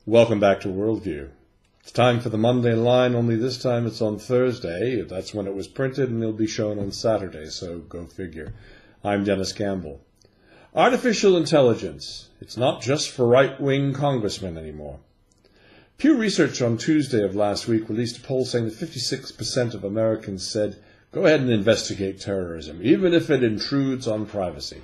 Welcome back to Worldview. It's time for the Monday line, only this time it's on Thursday. That's when it was printed, and it'll be shown on Saturday, so go figure. I'm Dennis Campbell. Artificial intelligence. It's not just for right-wing congressmen anymore. Pew Research on Tuesday of last week released a poll saying that 56% of Americans said, go ahead and investigate terrorism, even if it intrudes on privacy.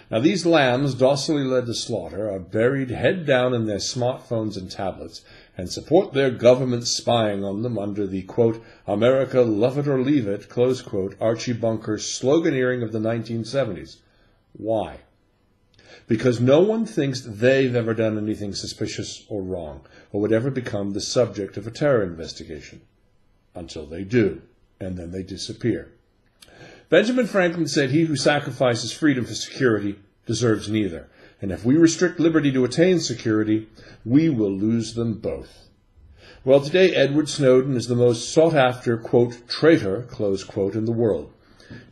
Now, these lambs, docilely led to slaughter, are buried head down in their smartphones and tablets and support their government spying on them under the, quote, America, love it or leave it, close quote, Archie Bunker sloganeering of the 1970s. Why? Because no one thinks they've ever done anything suspicious or wrong, or would ever become the subject of a terror investigation. Until they do, and then they disappear. Benjamin Franklin said, he who sacrifices freedom for security deserves neither. And if we restrict liberty to attain security, we will lose them both. Well, today, Edward Snowden is the most sought-after, quote, traitor, close quote, in the world.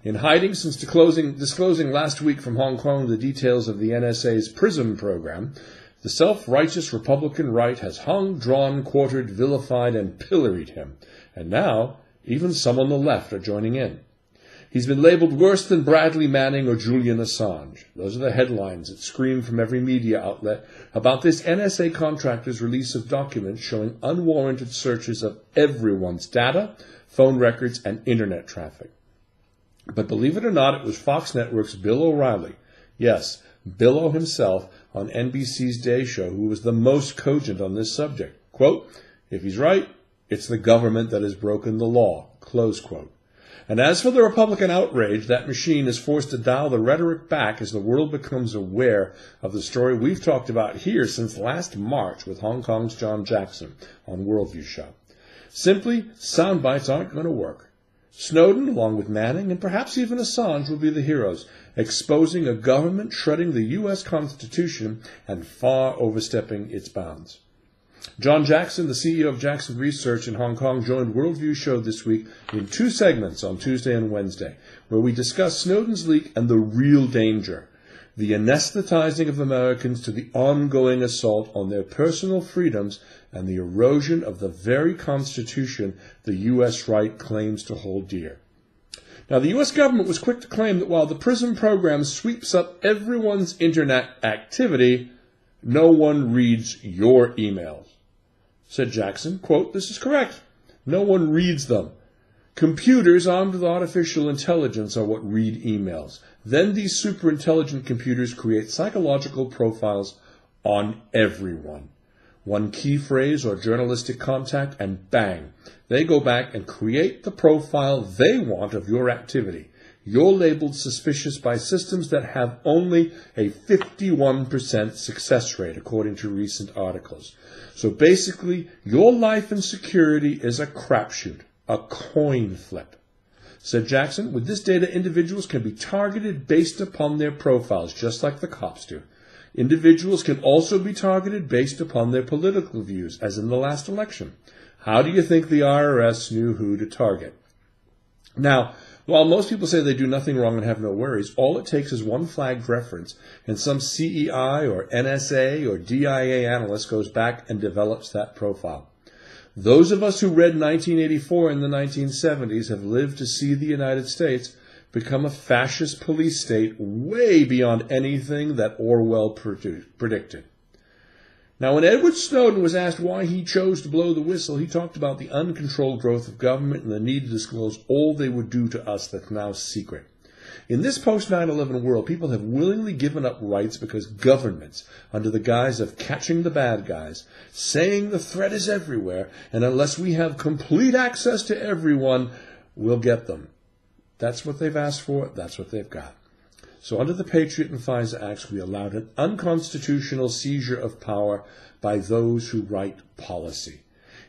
In hiding since disclosing last week from Hong Kong the details of the NSA's Prism program, the self-righteous Republican right has hung, drawn, quartered, vilified, and pilloried him. And now, even some on the left are joining in. He's been labeled worse than Bradley Manning or Julian Assange. Those are the headlines that scream from every media outlet about this NSA contractor's release of documents showing unwarranted searches of everyone's data, phone records, and internet traffic. But believe it or not, it was Fox Network's Bill O'Reilly, yes, Bill O himself, on NBC's Day Show, who was the most cogent on this subject. Quote, if he's right, it's the government that has broken the law, close quote. And as for the Republican outrage, that machine is forced to dial the rhetoric back as the world becomes aware of the story we've talked about here since last March with Hong Kong's John Jackson on Worldview Show. Simply, sound bites aren't going to work. Snowden, along with Manning, and perhaps even Assange, will be the heroes, exposing a government shredding the U.S. Constitution and far overstepping its bounds. John Jackson, the CEO of Jackson Research in Hong Kong, joined Worldview Show this week in two segments on Tuesday and Wednesday, where we discuss Snowden's leak and the real danger, the anesthetizing of Americans to the ongoing assault on their personal freedoms and the erosion of the very Constitution the U.S. right claims to hold dear. Now, the U.S. government was quick to claim that while the Prism program sweeps up everyone's internet activity, no one reads your emails. Said Jackson, quote, this is correct. No one reads them. Computers armed with artificial intelligence are what read emails. Then these superintelligent computers create psychological profiles on everyone. One key phrase or journalistic contact and bang, they go back and create the profile they want of your activity. You're labeled suspicious by systems that have only a 51% success rate, according to recent articles. So basically, your life and security is a crapshoot, a coin flip. Said Jackson, with this data, individuals can be targeted based upon their profiles, just like the cops do. Individuals can also be targeted based upon their political views, as in the last election. How do you think the IRS knew who to target? Now, while most people say they do nothing wrong and have no worries, all it takes is one flagged reference, and some CEI or NSA or DIA analyst goes back and develops that profile. Those of us who read 1984 in the 1970s have lived to see the United States become a fascist police state way beyond anything that Orwell predicted. Now, when Edward Snowden was asked why he chose to blow the whistle, he talked about the uncontrolled growth of government and the need to disclose all they would do to us that's now secret. In this post-9/11 world, people have willingly given up rights because governments, under the guise of catching the bad guys, saying the threat is everywhere, and unless we have complete access to everyone, we'll get them. That's what they've asked for, that's what they've got. So under the Patriot and FISA Acts, we allowed an unconstitutional seizure of power by those who write policy.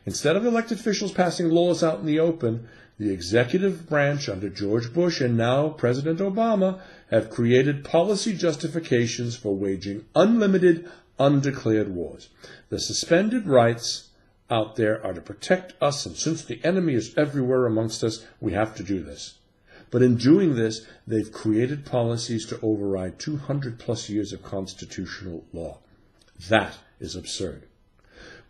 Instead of elected officials passing laws out in the open, the executive branch under George Bush and now President Obama have created policy justifications for waging unlimited, undeclared wars. The suspended rights out there are to protect us, and since the enemy is everywhere amongst us, we have to do this. But in doing this, they've created policies to override 200 plus years of constitutional law. That is absurd.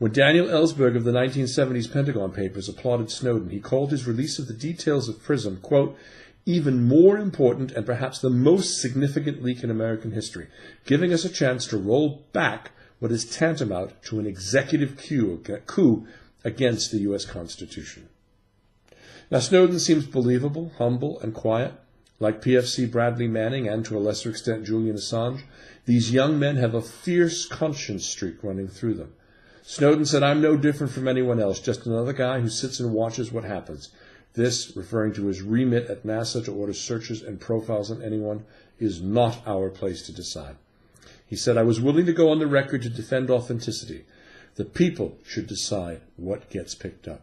When Daniel Ellsberg of the 1970s Pentagon Papers applauded Snowden, he called his release of the details of Prism, quote, even more important and perhaps the most significant leak in American history, giving us a chance to roll back what is tantamount to an executive coup against the U.S. Constitution. Now, Snowden seems believable, humble, and quiet. Like PFC Bradley Manning and, to a lesser extent, Julian Assange, these young men have a fierce conscience streak running through them. Snowden said, I'm no different from anyone else, just another guy who sits and watches what happens. This, referring to his remit at NASA to order searches and profiles on anyone, is not our place to decide. He said, I was willing to go on the record to defend authenticity. The people should decide what gets picked up.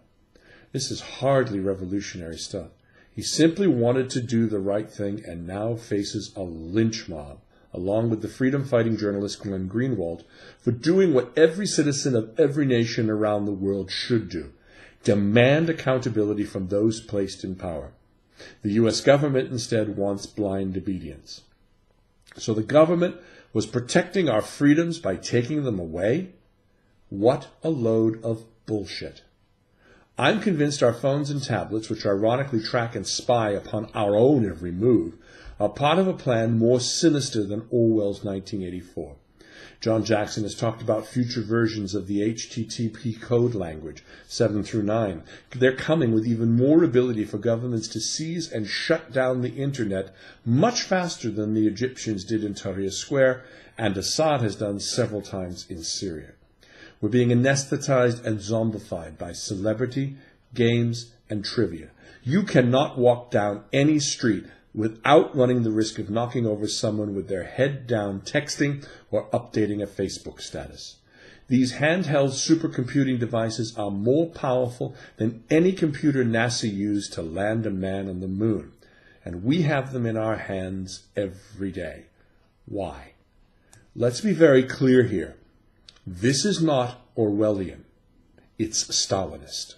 This is hardly revolutionary stuff. He simply wanted to do the right thing and now faces a lynch mob, along with the freedom-fighting journalist Glenn Greenwald, for doing what every citizen of every nation around the world should do: demand accountability from those placed in power. The U.S. government instead wants blind obedience. So the government was protecting our freedoms by taking them away? What a load of bullshit. I'm convinced our phones and tablets, which ironically track and spy upon our own every move, are part of a plan more sinister than Orwell's 1984. John Jackson has talked about future versions of the HTTP code language, 7 through 9. They're coming with even more ability for governments to seize and shut down the internet much faster than the Egyptians did in Tahrir Square, and Assad has done several times in Syria. We're being anesthetized and zombified by celebrity, games, and trivia. You cannot walk down any street without running the risk of knocking over someone with their head down texting or updating a Facebook status. These handheld supercomputing devices are more powerful than any computer NASA used to land a man on the moon, and we have them in our hands every day. Why? Let's be very clear here. This is not Orwellian. It's Stalinist.